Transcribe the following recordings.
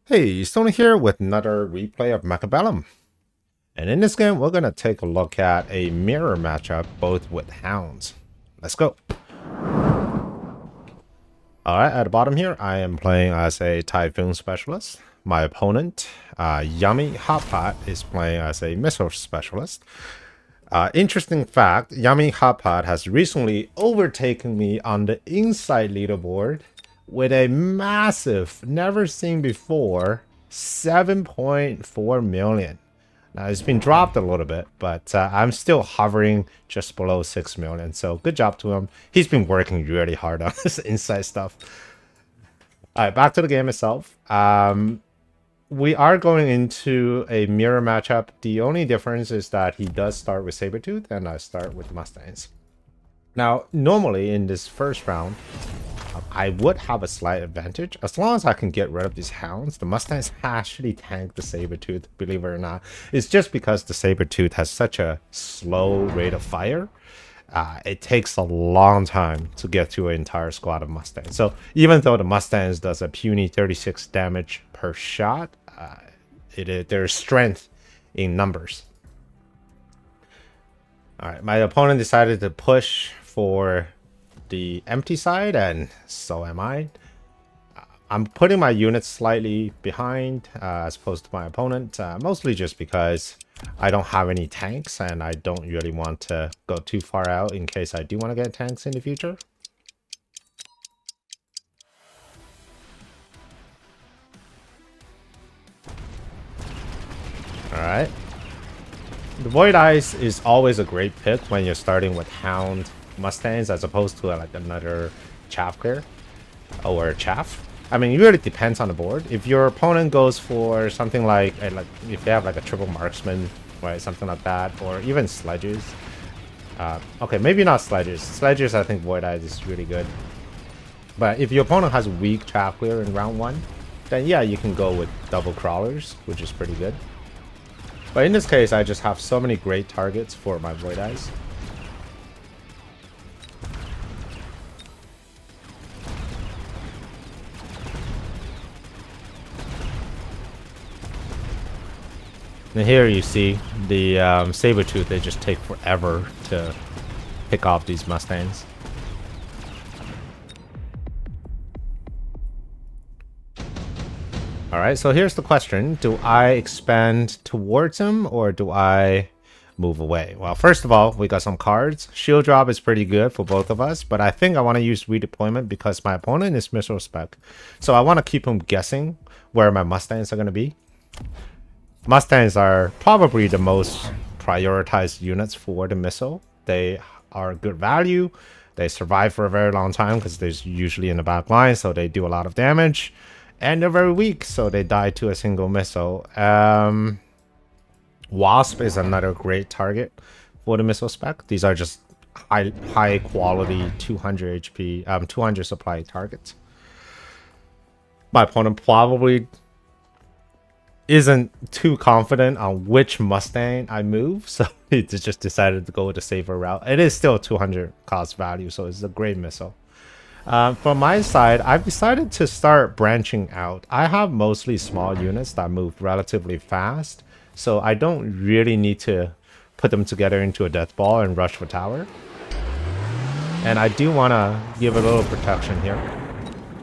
Hey, Stoney here with another replay of Mechabellum. And in this game, we're going to take a look at a mirror matchup, both with hounds. Let's go. Alright, at the bottom here, I am playing as a Typhoon Specialist. My opponent, Yummy Hotpot, is playing as a Missile Specialist. Interesting fact, Yummy Hotpot has recently overtaken me on the inside leaderboard with a massive, never seen before, 7.4 million. Now, it's been dropped a little bit, but I'm still hovering just below 6 million. So good job to him. He's been working really hard on this inside stuff. All right, back to the game itself. We are going into a mirror matchup. The only difference is that he does start with Sabertooth and I start with Mustangs. Now, normally in this first round, I would have a slight advantage. As long as I can get rid of these hounds, the Mustangs actually tank the Sabertooth, believe it or not. It's just because the Sabertooth has such a slow rate of fire. It takes a long time to get through an entire squad of Mustangs. So even though the Mustangs does a puny 36 damage per shot, there's strength in numbers. Alright, my opponent decided to push for the empty side, and so am I. I'm putting my units slightly behind as opposed to my opponent, mostly just because I don't have any tanks and I don't really want to go too far out in case I do want to get tanks in the future. Alright. The Void Eyes is always a great pick when you're starting with Hound Mustangs as opposed to like another Chaff Clear or Chaff. I mean, it really depends on the board. If your opponent goes for something like if they have like a triple marksman, right, something like that, or even sledges. Okay, maybe not sledges. Sledges, I think Void Eyes is really good. But if your opponent has weak Chaff Clear in round one, then yeah, you can go with double crawlers, which is pretty good. But in this case, I just have so many great targets for my Void Eyes. And here you see the Sabertooth, they just take forever to pick off these Mustangs. Alright, so here's the question. Do I expand towards him or do I move away? Well, first of all, we got some cards. Shield drop is pretty good for both of us, but I think I want to use redeployment because my opponent is missile spec. So I want to keep him guessing where my Mustangs are going to be. Mustangs are probably the most prioritized units for the missile. They are good value. They survive for a very long time because they're usually in the back line, so they do a lot of damage. And they're very weak, so they die to a single missile. Wasp is another great target for the missile spec. These are just high quality 200 HP, 200 supply targets. My opponent probably isn't too confident on which Mustang I move, so he just decided to go with the safer route. It is still 200 cost value, so it's a great missile. From my side, I've decided to start branching out. I have mostly small units that move relatively fast, so I don't really need to put them together into a death ball and rush for tower. And I do want to give a little protection here.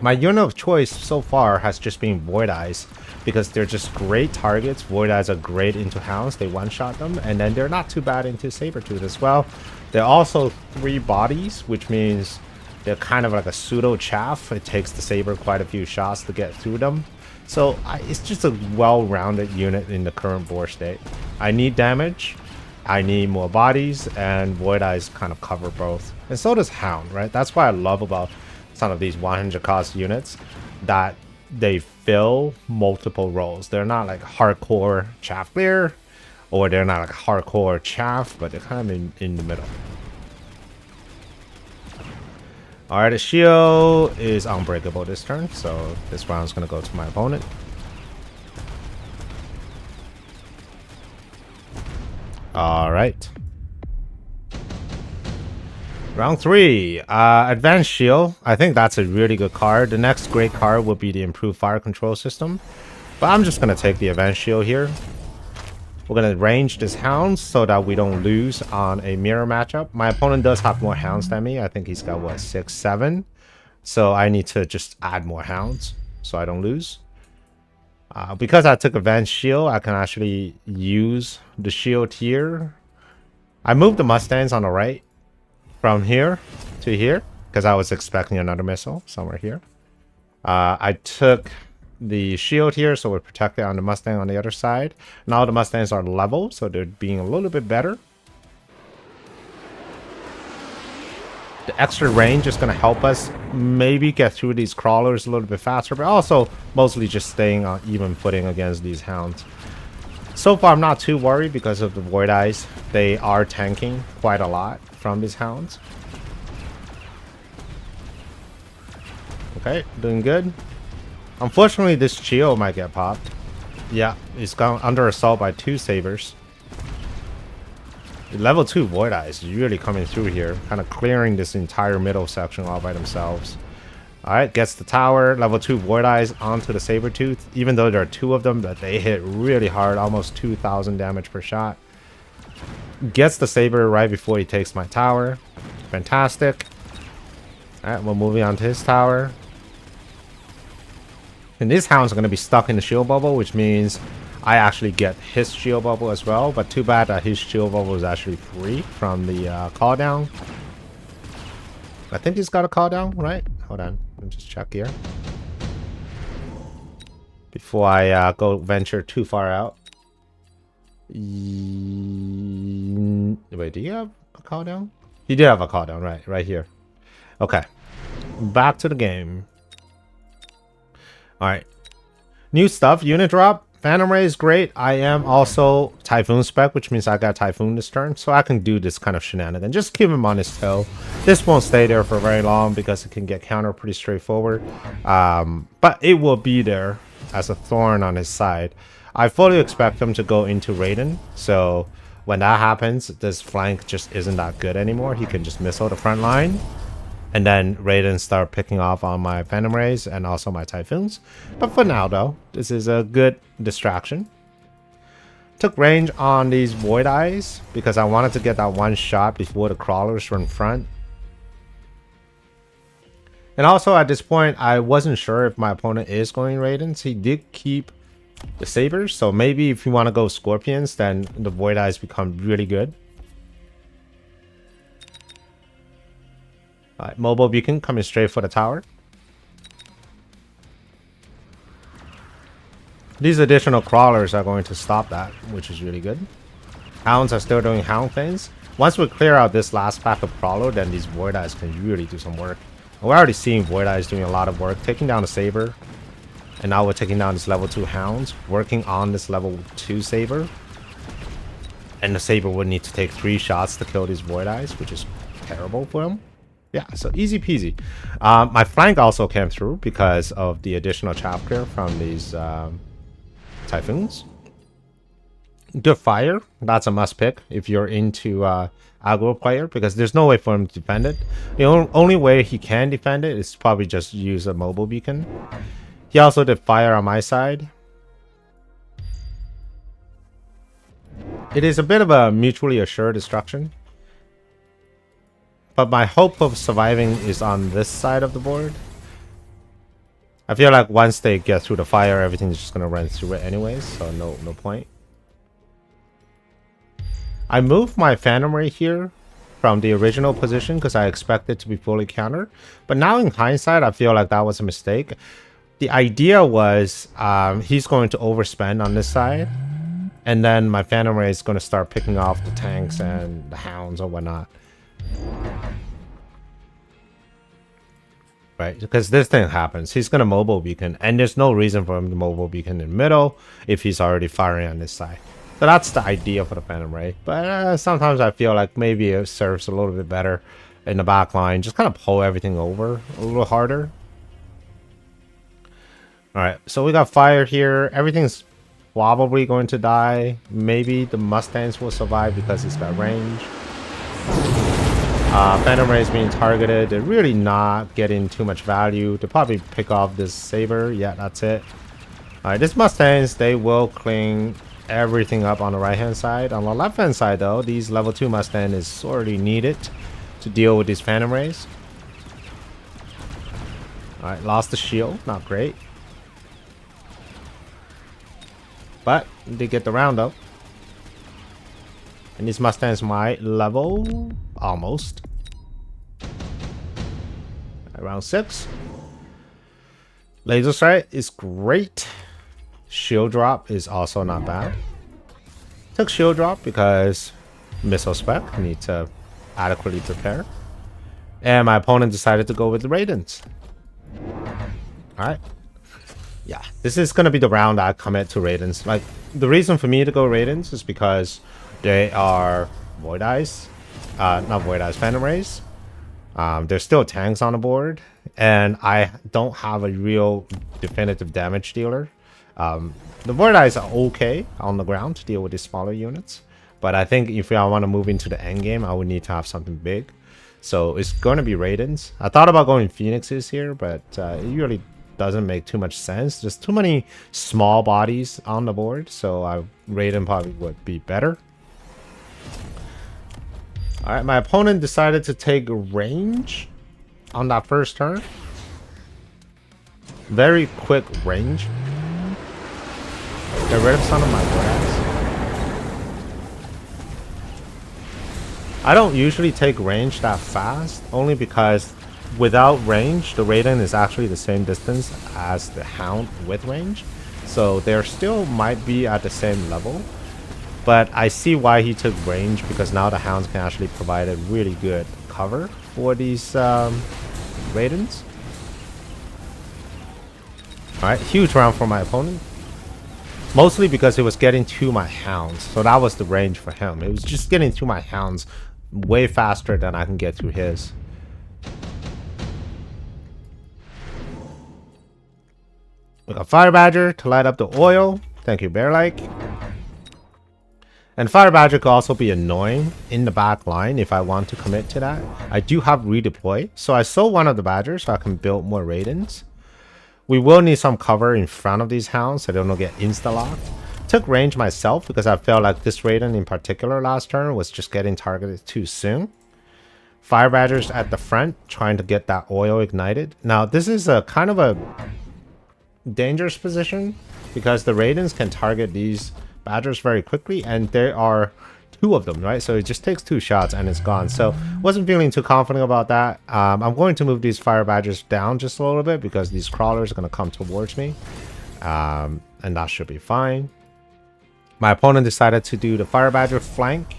My unit of choice so far has just been Void Eyes, because they're just great targets. Void Eyes are great into Hounds, they one-shot them, and then they're not too bad into Sabertooth as well. They're also 3 bodies, which means they're kind of like a pseudo chaff. It takes the Saber quite a few shots to get through them. So it's just a well-rounded unit in the current board state. I need damage, I need more bodies, and Void Eyes kind of cover both. And so does Hound, right? That's why I love about some of these 100 cost units, that they fill multiple roles. They're not like hardcore chaff clear, or they're not like hardcore chaff, but they're kind of in the middle. Alright, the shield is unbreakable this turn, so this round's gonna go to my opponent. Alright. Round 3, Advanced Shield. I think that's a really good card. The next great card would be the Improved Fire Control System. But I'm just going to take the event shield here. We're going to range this hounds so that we don't lose on a mirror matchup. My opponent does have more hounds than me. I think he's got, what, 6, 7? So I need to just add more hounds so I don't lose. Because I took event shield, I can actually use the shield here. I moved the Mustangs on the right from here to here because I was expecting another missile somewhere here. I took the shield here, so we're protected on the Mustang on the other side. Now the Mustangs are level, so they're being a little bit better. The extra range is going to help us maybe get through these crawlers a little bit faster, but also mostly just staying on even footing against these hounds. So far, I'm not too worried because of the Void Eyes. They are tanking quite a lot from these hounds. Okay, doing good. Unfortunately, this Chio might get popped. Yeah, he's gone under assault by 2 sabers. The level 2 Void Eyes is really coming through here, kind of clearing this entire middle section all by themselves. Alright, gets the tower. Level 2 Void Eyes onto the Sabertooth. Even though there are 2 of them, but they hit really hard, almost 2,000 damage per shot. Gets the Saber right before he takes my tower. Fantastic. Alright, we're moving on to his tower. And these hounds are going to be stuck in the shield bubble, which means I actually get his shield bubble as well. But too bad that his shield bubble is actually free from the call down. I think he's got a call down, right? Hold on. Let me just check here. Before I go venture too far out. Wait, do you have a call down? He did have a call down, right? Right here. Okay. Back to the game. Alright. New stuff. Unit drop. Phantom Ray is great. I am also Typhoon spec, which means I got Typhoon this turn. So I can do this kind of shenanigan. Just keep him on his toe. This won't stay there for very long because it can get countered pretty straightforward. But it will be there as a thorn on his side. I fully expect him to go into Raiden. So when that happens, this flank just isn't that good anymore. He can just missile the front line. And then Raiden start picking off on my Phantom Rays and also my Typhoons. But for now though, this is a good distraction. Took range on these Void Eyes because I wanted to get that one shot before the crawlers were in front. And also at this point, I wasn't sure if my opponent is going Raidens. He did keep the Sabers, so maybe if you want to go Scorpions, then the Void Eyes become really good. Alright, mobile beacon coming straight for the tower. These additional crawlers are going to stop that, which is really good. Hounds are still doing hound things. Once we clear out this last pack of crawler, then these Void Eyes can really do some work. And we're already seeing Void Eyes doing a lot of work, taking down the Saber. And now we're taking down this level 2 hounds, working on this level 2 Saber. And the Saber would need to take 3 shots to kill these Void Eyes, which is terrible for him. Yeah, so easy peasy. My flank also came through because of the additional chapter from these Typhoons. Good fire. That's a must pick if you're into aggro player because there's no way for him to defend it. The only way he can defend it is probably just use a mobile beacon. He also did fire on my side. It is a bit of a mutually assured destruction. But my hope of surviving is on this side of the board. I feel like once they get through the fire, everything's just going to run through it anyways, so no point. I moved my Phantom Ray here from the original position because I expect it to be fully countered. But now in hindsight, I feel like that was a mistake. The idea was he's going to overspend on this side. And then my Phantom Ray is going to start picking off the tanks and the hounds or whatnot. Right, because this thing happens. He's going to mobile beacon, and there's no reason for him to mobile beacon in the middle if he's already firing on this side. So that's the idea for the Phantom Ray. But sometimes I feel like maybe it serves a little bit better in the back line. Just kind of pull everything over a little harder. Alright, so we got fire here. Everything's probably going to die. Maybe the Mustangs will survive because he's got range. Phantom Ray is being targeted. They're really not getting too much value. They'll probably pick off this Saber. Yeah, that's it. Alright, this Mustangs, they will clean everything up on the right hand side. On the left hand side though, these level 2 Mustang is sorely needed to deal with these Phantom Rays. Alright, lost the shield, not great. But they get the round up. And these Mustangs might level almost. Round 6. Laser sight is great. Shield drop is also not bad. Took shield drop because missile spec need to adequately prepare. And my opponent decided to go with the Raidens. Alright. Yeah, this is going to be the round I commit to Raidens. Like, the reason for me to go Raidens is because they are Void Eyes. Not Void Eyes, Phantom Rays. There's still tanks on the board. And I don't have a real definitive damage dealer. The Void Eyes are okay on the ground to deal with these smaller units. But I think if I want to move into the endgame, I would need to have something big. So it's going to be Raidens. I thought about going Phoenixes here, but it really doesn't make too much sense. There's too many small bodies on the board, so Raiden probably would be better. Alright, my opponent decided to take range on that first turn. Very quick range. Get rid of some of my grass. I don't usually take range that fast, only because without range, the Raiden is actually the same distance as the Hound with range. So they still might be at the same level. But I see why he took range, because now the Hounds can actually provide a really good cover for these Raidens. Alright, huge round for my opponent. Mostly because it was getting to my Hounds. So that was the range for him. It was just getting to my Hounds way faster than I can get to his. We got Fire Badger to light up the oil. Thank you, Bear-like. And Fire Badger could also be annoying in the back line if I want to commit to that. I do have redeploy, so I sold one of the Badgers so I can build more Raidens. We will need some cover in front of these Hounds so they don't get insta-locked. Took range myself because I felt like this Raiden in particular last turn was just getting targeted too soon. Fire Badgers at the front trying to get that oil ignited. Now this is a kind of a dangerous position because the Raidens can target these Badgers very quickly, and there are 2 of them, right? So it just takes 2 shots and it's gone. So wasn't feeling too confident about that. I'm going to move these Fire Badgers down just a little bit because these crawlers are going to come towards me, and that should be fine. My opponent decided to do the Fire Badger flank.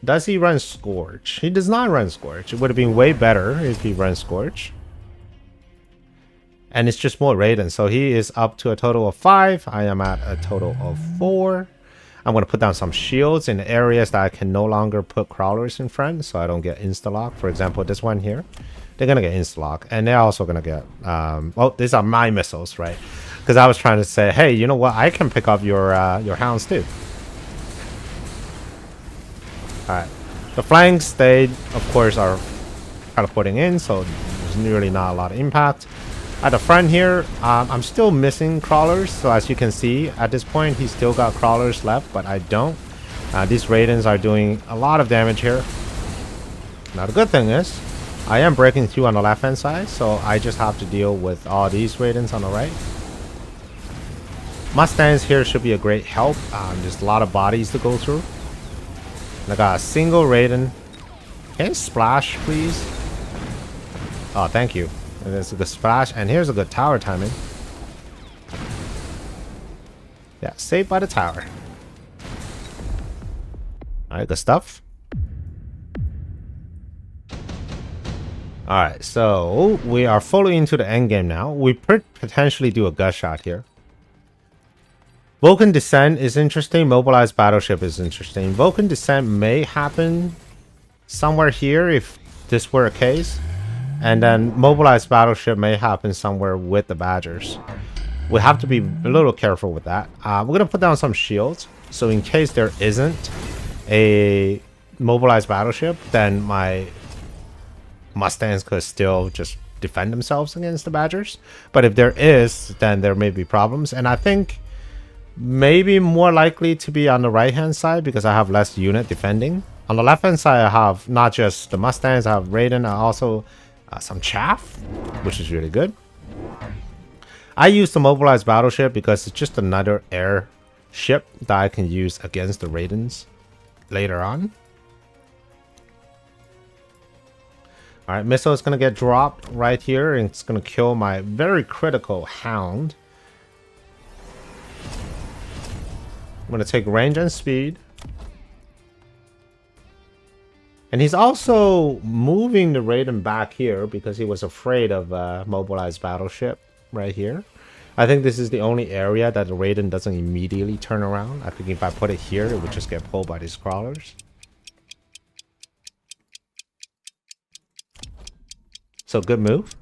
Does he run Scorch? He does not run Scorch. It would have been way better if he ran Scorch. And it's just more Raiden. So he is up to a total of 5. I am at a total of 4. I'm going to put down some shields in areas that I can no longer put crawlers in front, so I don't get insta-lock. For example, this one here. They're going to get insta-lock. And they're also going to get... well, these are my missiles, right? Because I was trying to say, hey, you know what? I can pick up your Hounds too. Alright. The flanks, they, of course, are kind of putting in, so there's really not a lot of impact. At the front here, I'm still missing crawlers, so as you can see, at this point, he's still got crawlers left, but I don't. These Raidens are doing a lot of damage here. Now, the good thing is, I am breaking through on the left-hand side, so I just have to deal with all these Raidens on the right. Mustangs here should be a great help. There's a lot of bodies to go through. And I got a single Raiden. Can you splash, please? Oh, thank you. And there's a good splash, and here's a good tower timing. Yeah, saved by the tower. Alright, good stuff. Alright, so we are fully into the endgame now. We potentially do a gut shot here. Vulcan Descent is interesting. Mobilized Battleship is interesting. Vulcan Descent may happen somewhere here if this were a case. And then Mobilized Battleship may happen somewhere with the Badgers. We have to be a little careful with that. We're going to put down some shields. So in case there isn't a Mobilized Battleship, then my Mustangs could still just defend themselves against the Badgers. But if there is, then there may be problems. And I think maybe more likely to be on the right hand side because I have less unit defending. On the left hand side, I have not just the Mustangs, I have Raiden, I also some chaff, which is really good. I use the mobilized battleship because it's just another airship that I can use against the Raidens later on. Alright, missile is going to get dropped right here, and it's going to kill my very critical hound. I'm going to take range and speed. And he's also moving the Raiden back here because he was afraid of a mobilized battleship right here. I think this is the only area that the Raiden doesn't immediately turn around. I think if I put it here, it would just get pulled by these crawlers. So good move.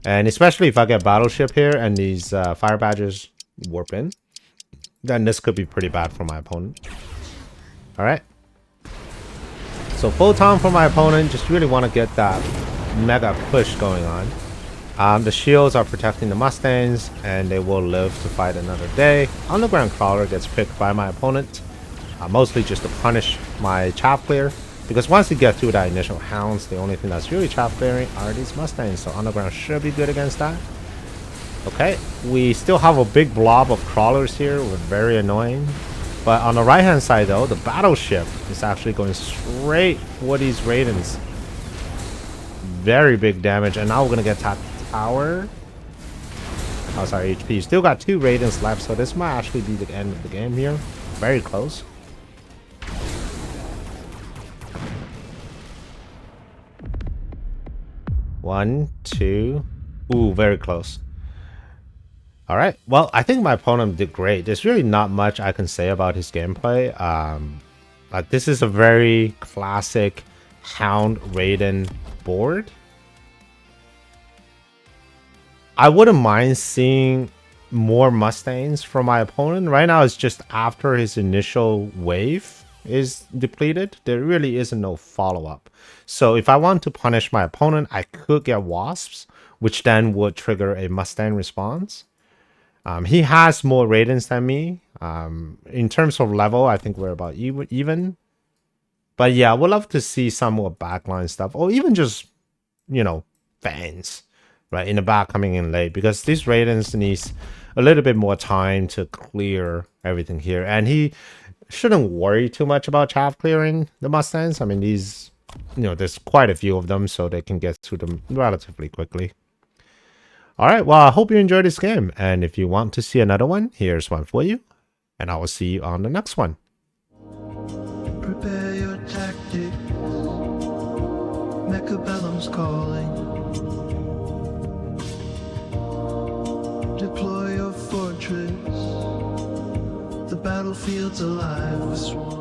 And especially if I get battleship here and these fire badgers warp in, then this could be pretty bad for my opponent. Alright. So photon for my opponent. Just really want to get that mega push going on. The shields are protecting the Mustangs, and they will live to fight another day. Underground crawler gets picked by my opponent, mostly just to punish my chaff clear. Because once you get through that initial hounds, the only thing that's really chaff clearing are these Mustangs. So underground should be good against that. Okay, we still have a big blob of crawlers here. We're very annoying. But on the right hand side though, the battleship is actually going straight for these Raidens. Very big damage. And now we're going to get that tower. Oh, sorry, HP. Still got 2 Raidens left, so this might actually be the end of the game here. Very close. One, two. Ooh, very close. Alright, well, I think my opponent did great. There's really not much I can say about his gameplay. This is a very classic Hound Raiden board. I wouldn't mind seeing more Mustangs from my opponent. Right now, it's just after his initial wave is depleted. There really isn't no follow-up. So if I want to punish my opponent, I could get Wasps, which then would trigger a Mustang response. He has more Raidens than me. In terms of level, I think we're about even. But yeah, we'd love to see some more backline stuff, or even just, you know, fans, right, in the back coming in late, because these Raidens needs a little bit more time to clear everything here. And he shouldn't worry too much about chaff clearing the Mustangs. I mean, these, you know, there's quite a few of them, so they can get through them relatively quickly. Alright, well, I hope you enjoyed this game, and if you want to see another one, here's one for you, and I will see you on the next one. Prepare your tactics, Mechabellum's calling. Deploy your fortress, the battlefield's alive with swarms.